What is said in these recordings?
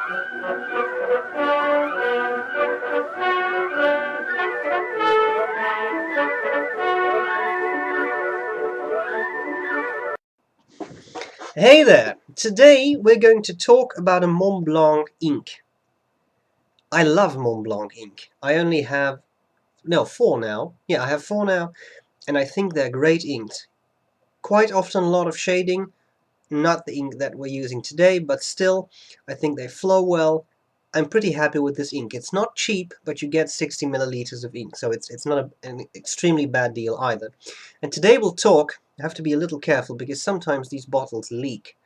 Hey there! Today we're going to talk about a Montblanc ink. I love Montblanc ink. I only have, no, 4 now. Yeah, I have 4 now, and I think they're great inks. Quite often a lot of shading, not the ink that we're using today, but still, I think they flow well. I'm pretty happy with this ink. It's not cheap, but you get 60 milliliters of ink, so it's not an extremely bad deal either. And today we'll talk, I have to be a little careful because sometimes these bottles leak.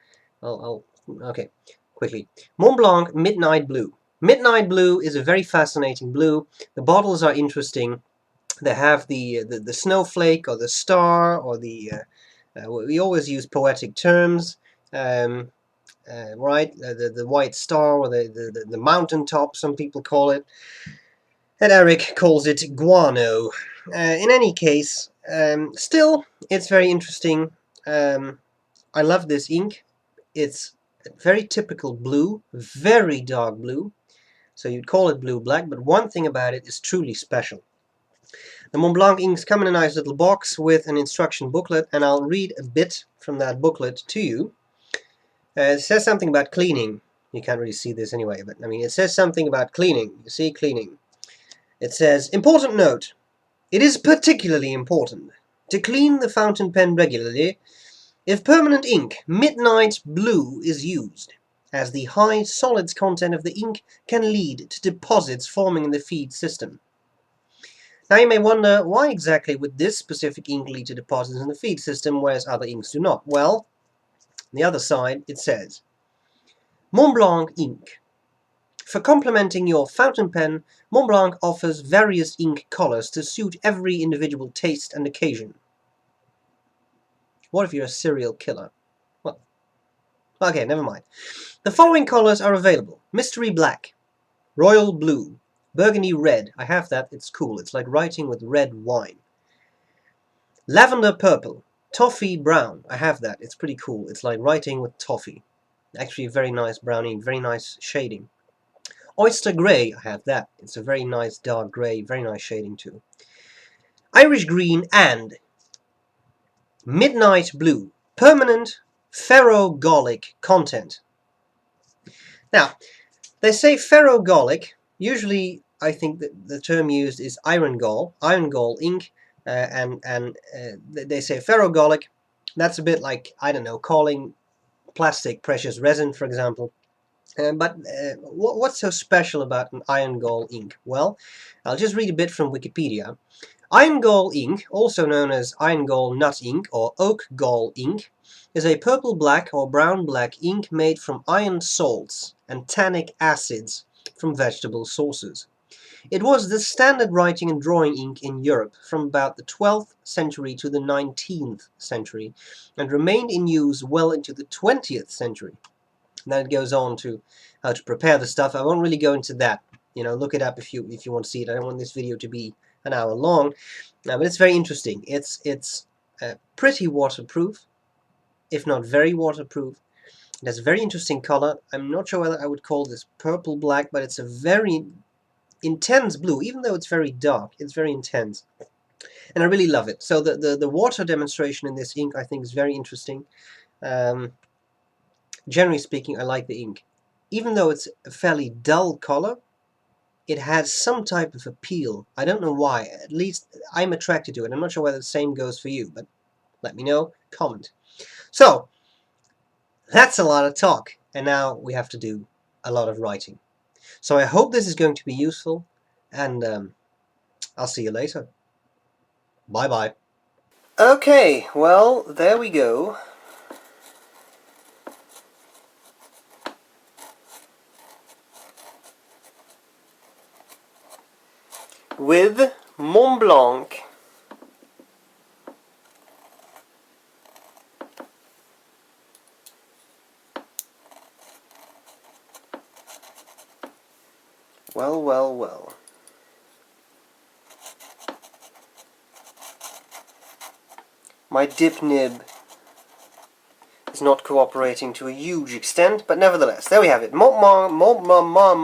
Okay, quickly. Montblanc Midnight Blue. Midnight Blue is a very fascinating blue. The bottles are interesting. They have the snowflake or the star or the we always use poetic terms, right? The white star or the mountaintop, some people call it. And Eric calls it guano. In any case, still, it's very interesting. I love this ink. It's very typical blue, very dark blue. So you'd call it blue-black, but one thing about it is truly special. The Montblanc inks come in a nice little box with an instruction booklet, and I'll read a bit from that booklet to you. It says something about cleaning. You can't really see this anyway, but I mean, it says something about cleaning. You see, cleaning. It says, important note. It is particularly important to clean the fountain pen regularly if permanent ink, midnight blue, is used, as the high solids content of the ink can lead to deposits forming in the feed system. Now you may wonder, why exactly would this specific ink lead to deposits in the feed system, whereas other inks do not? Well, on the other side it says, Montblanc ink. For complementing your fountain pen, Montblanc offers various ink colors to suit every individual taste and occasion. What if you're a serial killer? Well, okay, never mind. The following colors are available. Mystery Black, Royal Blue, Burgundy Red. I have that, it's cool. It's like writing with red wine. Lavender Purple, Toffee Brown. I have that, it's pretty cool. It's like writing with toffee. Actually, very nice brown ink, very nice shading. Oyster Grey, I have that. It's a very nice dark grey, very nice shading too. Irish Green and Midnight Blue, permanent ferrogallic content. Now, they say ferrogallic. Usually, I think that the term used is iron gall ink, and they say ferrogallic. That's a bit like, I don't know, calling plastic precious resin, for example. But what's so special about an iron gall ink? Well, I'll just read a bit from Wikipedia. Iron gall ink, also known as iron gall nut ink or oak gall ink, is a purple-black or brown-black ink made from iron salts and tannic acids from vegetable sources. It was the standard writing and drawing ink in Europe from about the 12th century to the 19th century, and remained in use well into the 20th century. And then it goes on to how to prepare the stuff. I won't really go into that. You know, look it up if you want to see it. I don't want this video to be an hour long, but it's very interesting. It's pretty waterproof, if not very waterproof. It has a very interesting color. I'm not sure whether I would call this purple black, but it's a very intense blue. Even though it's very dark, it's very intense, and I really love it. So the water demonstration in this ink, I think, is very interesting. Generally speaking, I like the ink. Even though it's a fairly dull color, it has some type of appeal. I don't know why. At least I'm attracted to it. I'm not sure whether the same goes for you, but let me know. Comment. So, that's a lot of talk, and now we have to do a lot of writing. So I hope this is going to be useful, and I'll see you later. Bye-bye. Okay, well, there we go. With Montblanc. Well, well, well. My dip nib is not cooperating to a huge extent, but nevertheless, there we have it. Montblanc,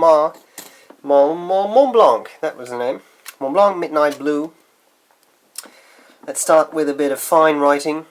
that was the name. Montblanc Midnight Blue. Let's start with a bit of fine writing.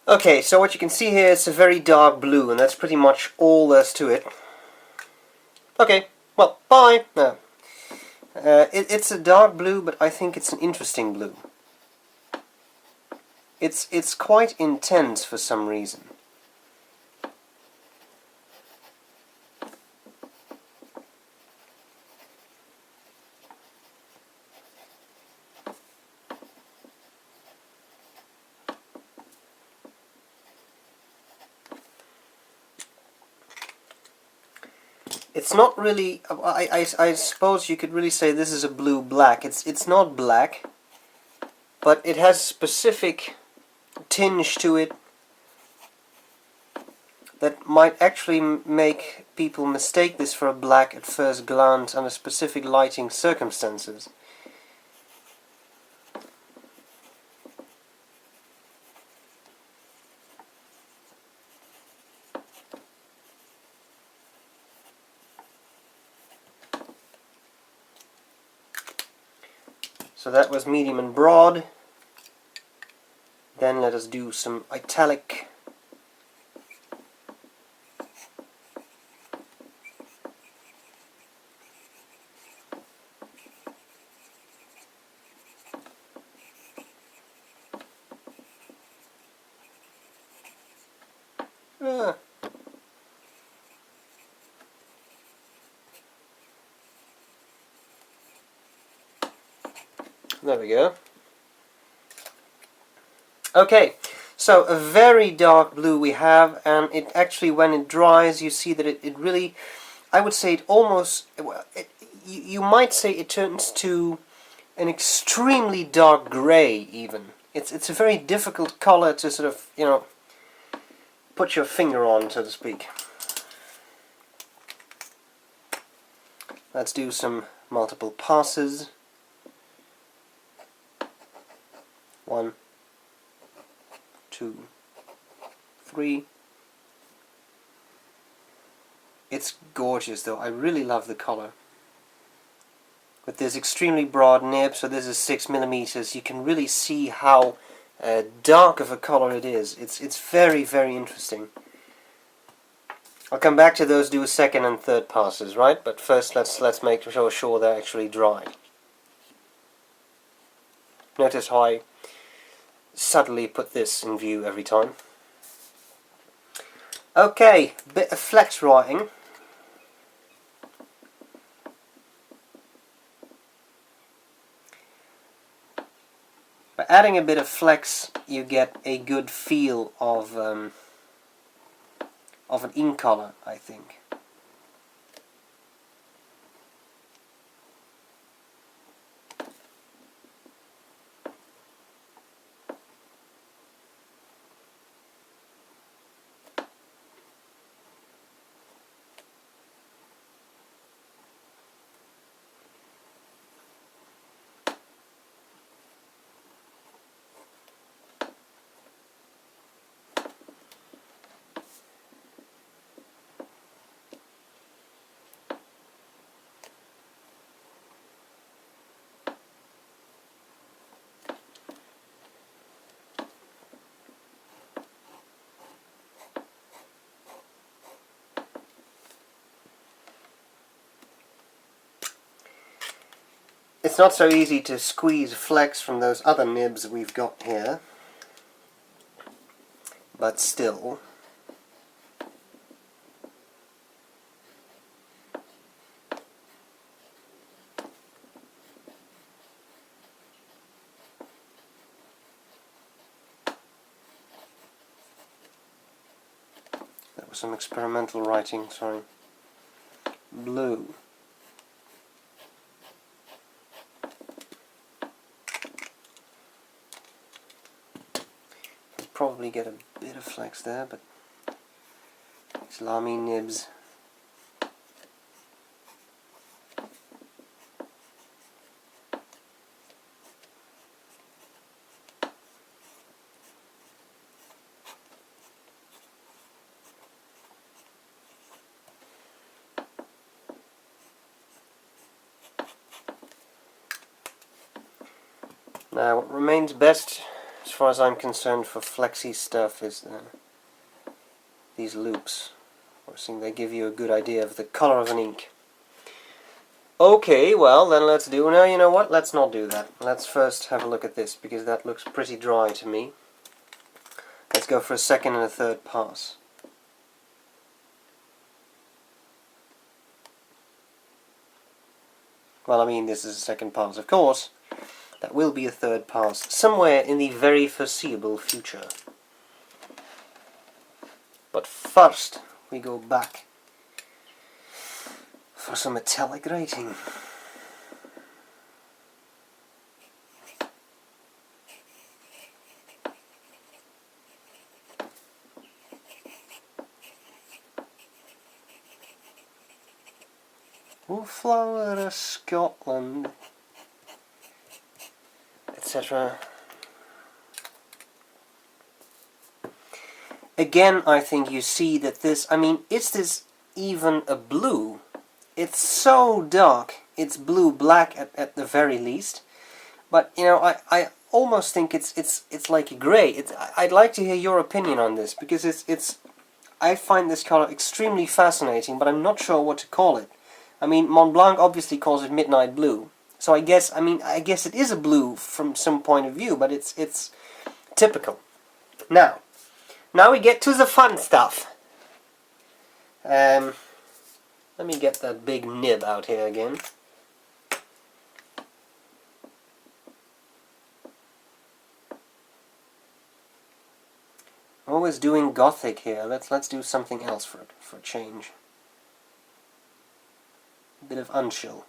Okay, so what you can see here is a very dark blue, and that's pretty much all there's to it. Okay, well, bye! No. It's a dark blue, but I think it's an interesting blue. It's quite intense for some reason. It's not really. I suppose you could really say this is a blue-black. It's not black, but it has a specific tinge to it that might actually make people mistake this for a black at first glance under specific lighting circumstances. So that was medium and broad. Then let us do some italic. There we go. Okay, so a very dark blue we have, and it actually, when it dries, you see that it really, I would say it almost, you might say it turns to an extremely dark grey even. It's a very difficult color to sort of, you know, put your finger on, so to speak. Let's do some multiple passes. 1, 2, 3. It's gorgeous though. I really love the color. With this extremely broad nib, so this is 6mm, you can really see how dark of a color it is. It's very, very interesting. I'll come back to those, do a second and third passes, right? But first let's make sure they're actually dry. Notice how I subtly put this in view every time. Okay, bit of flex writing. By adding a bit of flex, you get a good feel of an ink color, I think. It's not so easy to squeeze flex from those other nibs we've got here, but still. some experimental writing, sorry. Blue. You'll probably get a bit of flex there, but salami nibs. Now, what remains best, as far as I'm concerned, for flexy stuff is these loops. I think they give you a good idea of the color of an ink. Okay, well, then let's do... No, you know what? Let's not do that. Let's first have a look at this, because that looks pretty dry to me. Let's go for a second and a third pass. Well, I mean, this is a second pass, of course. That will be a third pass, somewhere in the very foreseeable future. But first, we go back for some italic writing. O flower of Scotland, etc. Again, I think you see that this, I mean, is this even a blue? It's so dark, it's blue-black at the very least. But, you know, I almost think it's like a grey. I'd like to hear your opinion on this, because I find this color extremely fascinating, but I'm not sure what to call it. I mean, Montblanc obviously calls it Midnight Blue. So I guess it is a blue from some point of view, but it's typical. Now we get to the fun stuff. Let me get that big nib out here again. I'm always doing Gothic here. Let's do something else for a change. A bit of unchill.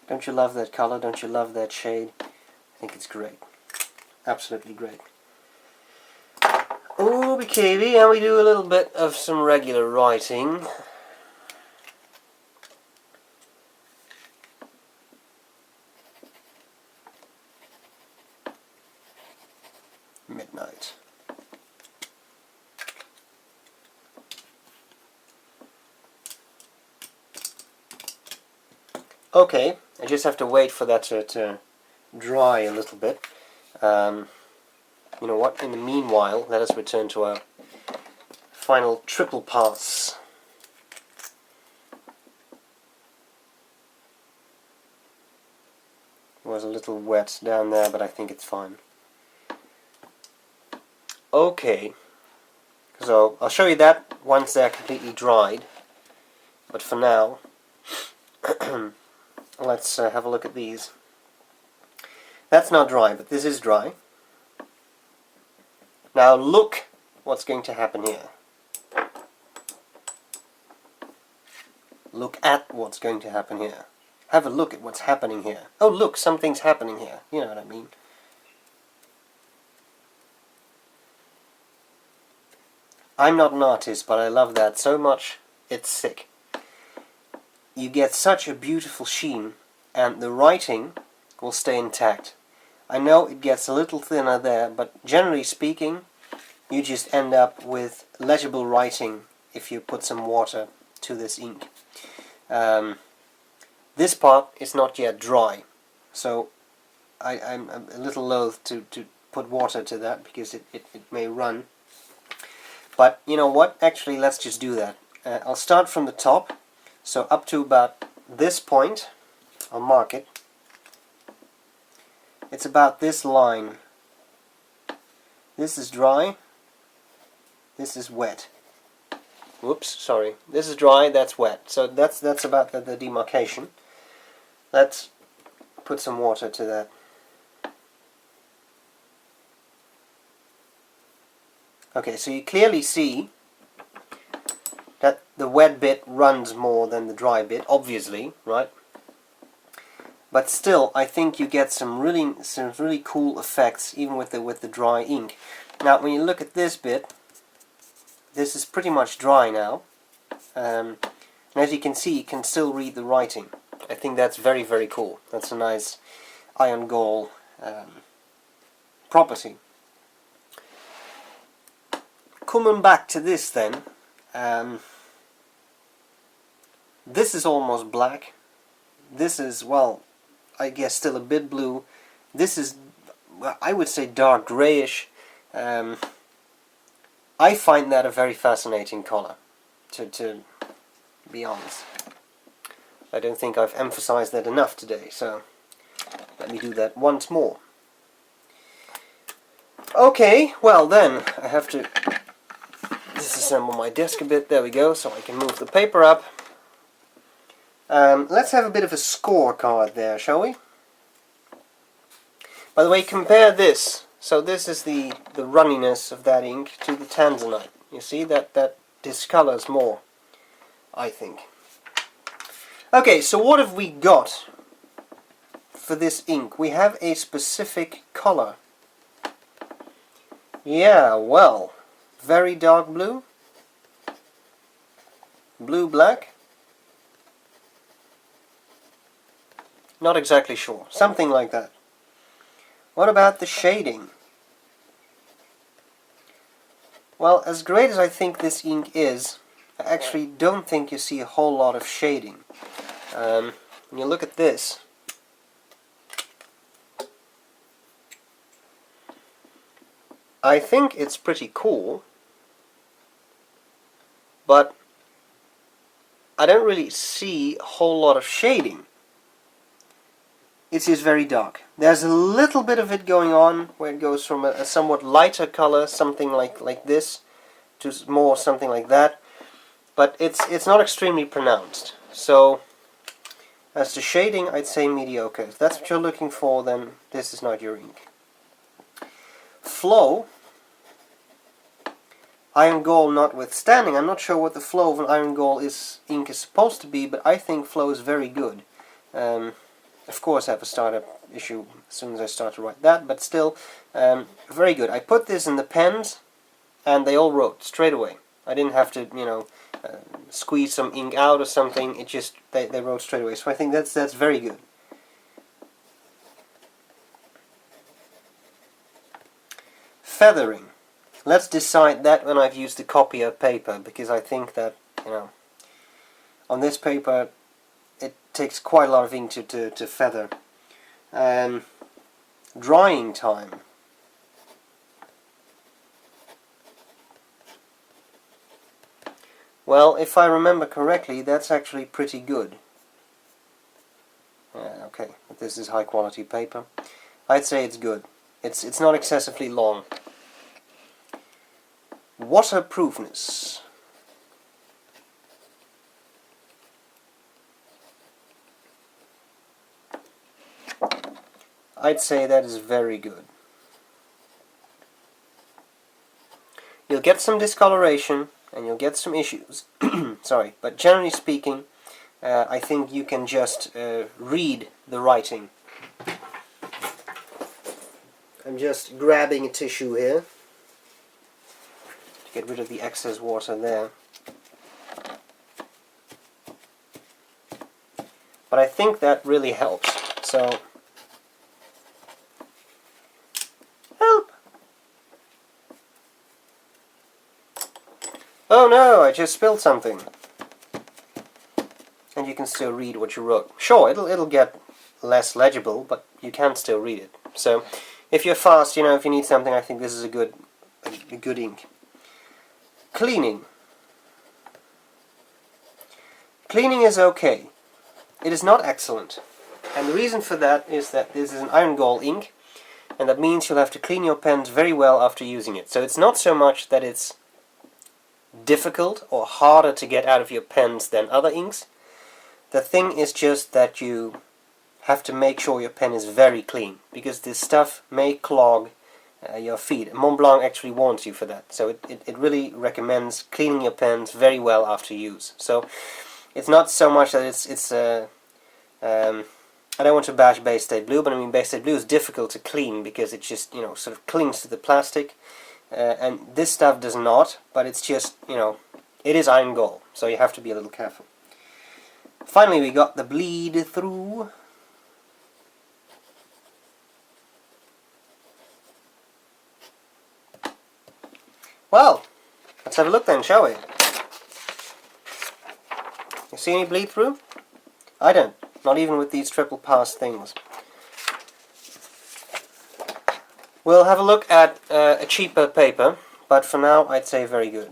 Don't you love that color? Don't you love that shade? I think it's great. Absolutely great. Okay, and we do a little bit of some regular writing. Midnight. Okay, I just have to wait for that to dry a little bit. You know what, in the meanwhile, let us return to our final triple pass. It was a little wet down there, but I think it's fine. Okay, so I'll show you that once they're completely dried, but for now, let's have a look at these. That's not dry, but this is dry. Now look what's going to happen here. Look at what's going to happen here. Have a look at what's happening here. Oh look, something's happening here. You know what I mean. I'm not an artist, but I love that so much, it's sick. You get such a beautiful sheen, and the writing will stay intact. I know it gets a little thinner there, but generally speaking, you just end up with legible writing if you put some water to this ink. This part is not yet dry, so I'm a little loath to put water to that because it may run. But you know what? Actually, let's just do that. I'll start from the top, so up to about this point. I'll mark it. It's about this line. This is dry. This is wet. Whoops, sorry. This is dry, that's wet. So that's about the demarcation. Let's put some water to that. Okay, so you clearly see that the wet bit runs more than the dry bit, obviously, right? But still, I think you get some really cool effects even with the dry ink. Now, when you look at this bit, this is pretty much dry now, and as you can see, you can still read the writing. I think that's very, very cool. That's a nice iron gall property. Coming back to this then, this is almost black. This is, well, I guess still a bit blue. This is, well, I would say dark grayish. I find that a very fascinating color, to be honest. I don't think I've emphasized that enough today, so let me do that once more. Okay, well then, I have to disassemble my desk a bit. There we go, so I can move the paper up. Let's have a bit of a scorecard there, shall we? By the way, compare this. So this is the runniness of that ink to the tanzanite. You see that discolors more, I think. Okay, so what have we got for this ink? We have a specific color. Yeah, well, very dark blue, blue-black. Not exactly sure. Something like that. What about the shading? Well, as great as I think this ink is, I actually don't think you see a whole lot of shading. When you look at this, I think it's pretty cool, but I don't really see a whole lot of shading. It is very dark. There's a little bit of it going on where it goes from a somewhat lighter color, something like this, to more something like that, but it's not extremely pronounced. So as to shading, I'd say mediocre. If that's what you're looking for, then this is not your ink. Flow, iron gall notwithstanding, I'm not sure what the flow of an iron gall ink is supposed to be, but I think flow is very good. Of course I have a startup issue as soon as I start to write that, but still, very good. I put this in the pens, and they all wrote straight away. I didn't have to, you know, squeeze some ink out or something. It just, they wrote straight away. So I think that's very good. Feathering. Let's decide that when I've used the copier paper, because I think that, you know, on this paper it takes quite a lot of ink to feather. Drying time. Well, if I remember correctly, that's actually pretty good. Okay, but this is high quality paper. I'd say it's good. It's not excessively long. Waterproofness. I'd say that is very good. You'll get some discoloration and you'll get some issues. Sorry, but generally speaking, I think you can just read the writing. I'm just grabbing a tissue here to get rid of the excess water there. But I think that really helps. So, help! Oh no, I just spilled something. And you can still read what you wrote. Sure, it'll get less legible, but you can still read it. So, if you're fast, you know, if you need something, I think this is a good ink. Cleaning. Cleaning is okay. It is not excellent. And the reason for that is that this is an iron gall ink, and that means you'll have to clean your pens very well after using it. So it's not so much that it's difficult or harder to get out of your pens than other inks. The thing is just that you have to make sure your pen is very clean, because this stuff may clog your feet. Montblanc actually warns you for that, so it really recommends cleaning your pens very well after use. So it's not so much that it's I don't want to bash Bay State Blue, but I mean Bay State Blue is difficult to clean because it just, you know, sort of clings to the plastic, and this stuff does not, but it's just, you know, it is iron gall, so you have to be a little careful. Finally, we got the bleed through. Well, let's have a look then, shall we? You see any bleed through? I don't. Not even with these triple pass things. We'll have a look at a cheaper paper, but for now I'd say very good.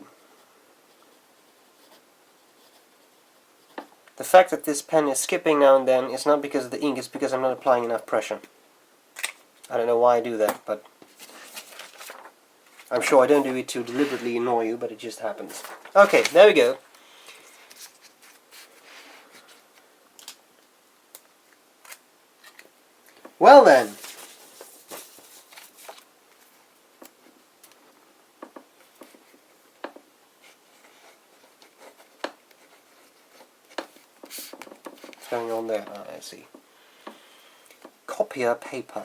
The fact that this pen is skipping now and then is not because of the ink, it's because I'm not applying enough pressure. I don't know why I do that, but I'm sure I don't do it to deliberately annoy you, but it just happens. Okay, there we go. Well then. What's going on there? Ah, I see. Copier paper.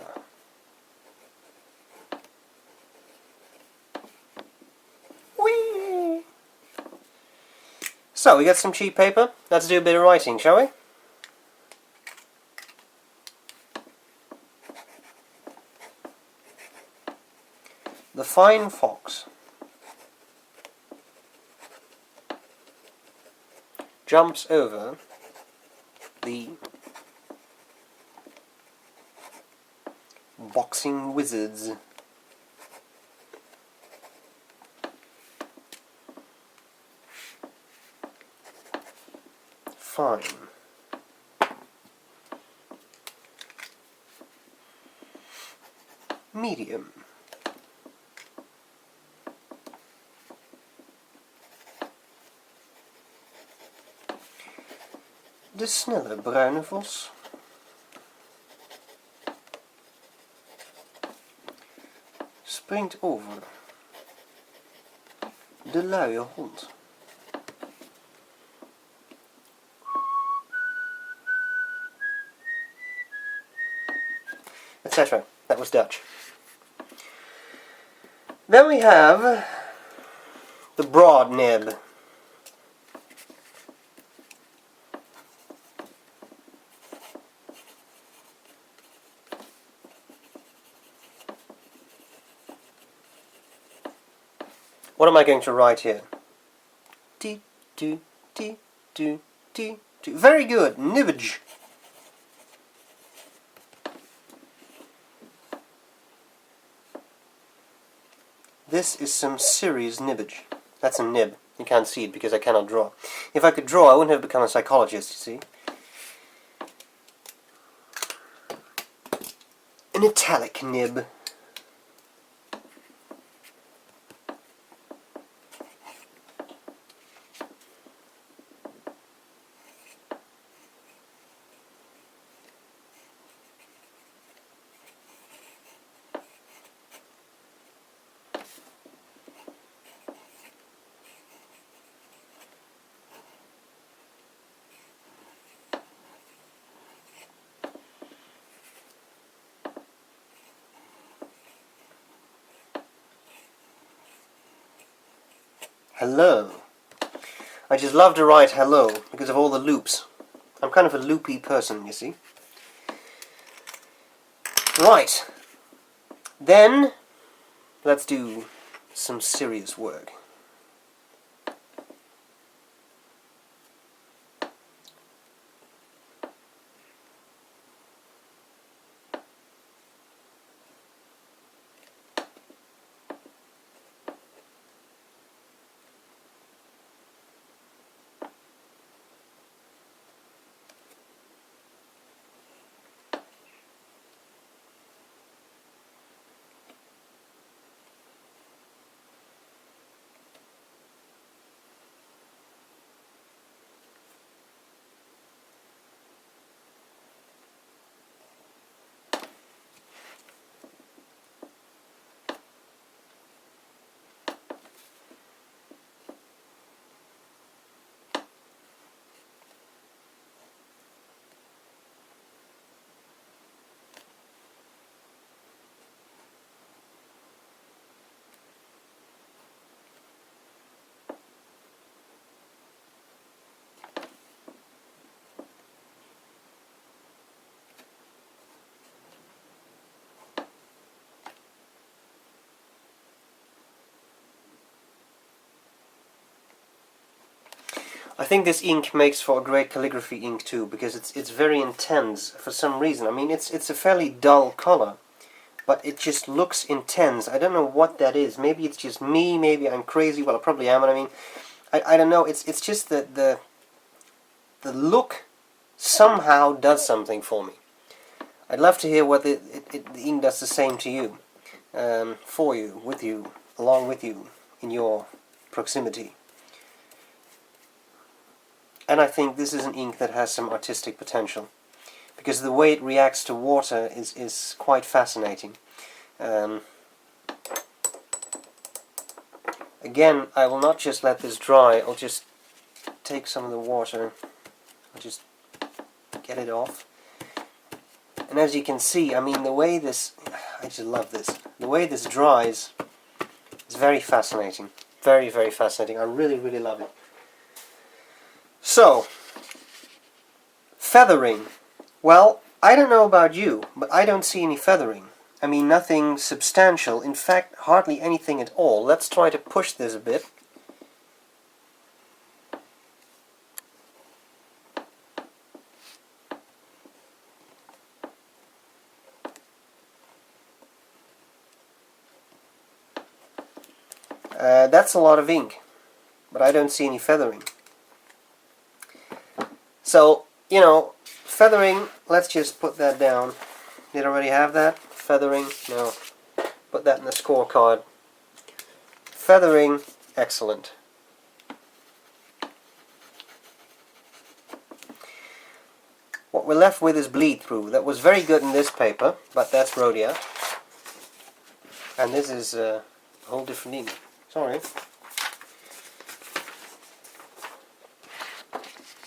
Whee! So, we got some cheap paper. Let's do a bit of writing, shall we? The fine fox jumps over the boxing wizards. Fine. Medium. De snelle bruine vos. Springt over de luie hond. Etc. That was Dutch. Then we have the broad nib. What am I going to write here? D, do, D, do, D, do. Very good, nibbage. This is some serious nibbage. That's a nib. You can't see it because I cannot draw. If I could draw, I wouldn't have become a psychologist, you see. An italic nib. Hello. I just love to write hello because of all the loops. I'm kind of a loopy person, you see. Right. Then, let's do some serious work. I think this ink makes for a great calligraphy ink too, because it's very intense for some reason. I mean, it's a fairly dull color, but it just looks intense. I don't know what that is. Maybe it's just me. Maybe I'm crazy. Well, I probably am. But I mean, I don't know. It's just that the look somehow does something for me. I'd love to hear what the ink does the same to you, for you, with you, along with you, in your proximity. And I think this is an ink that has some artistic potential, because the way it reacts to water is quite fascinating. Again, I will not just let this dry. I'll just take some of the water. I'll just get it off. And as you can see, I mean, the way this... I just love this. The way this dries is very fascinating. Very, very fascinating. I really, really love it. So, feathering. Well, I don't know about you, but I don't see any feathering. I mean, nothing substantial. In fact, hardly anything at all. Let's try to push this a bit. That's a lot of ink, but I don't see any feathering. So, you know, feathering, let's just put that down. Did I already have that? Feathering, no. Put that in the scorecard. Feathering, excellent. What we're left with is bleed through. That was very good in this paper, but that's Rhodia. And this is a whole different ink. Sorry.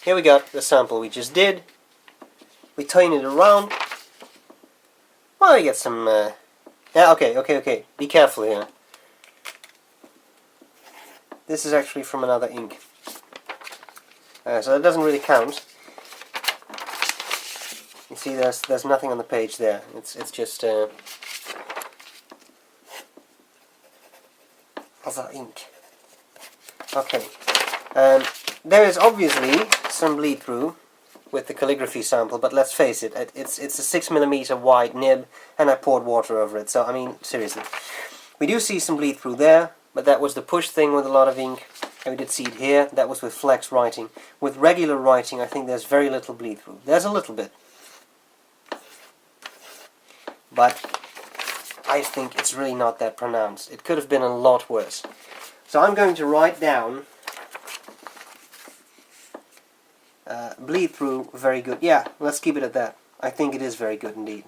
Here we got the sample we just did. We turn it around. Well, we get some... yeah, okay. Be careful here. This is actually from another ink. So that doesn't really count. You see, there's nothing on the page there. It's just other ink. Okay. There is obviously some bleed through with the calligraphy sample, but let's face it, it's a 6mm wide nib, and I poured water over it. So I mean, seriously, we do see some bleed through there, but that was the push thing with a lot of ink, and we did see it here. That was with flex writing. With regular writing, I think there's very little bleed through. There's a little bit, but I think it's really not that pronounced. It could have been a lot worse. So I'm going to write down bleed through, very good. Yeah, let's keep it at that. I think it is very good indeed.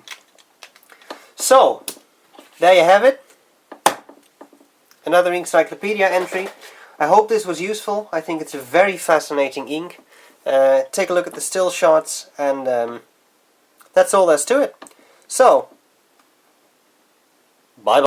So, there you have it. Another Inkcyclopedia entry. I hope this was useful. I think it's a very fascinating ink. Take a look at the still shots, and that's all there's to it. So,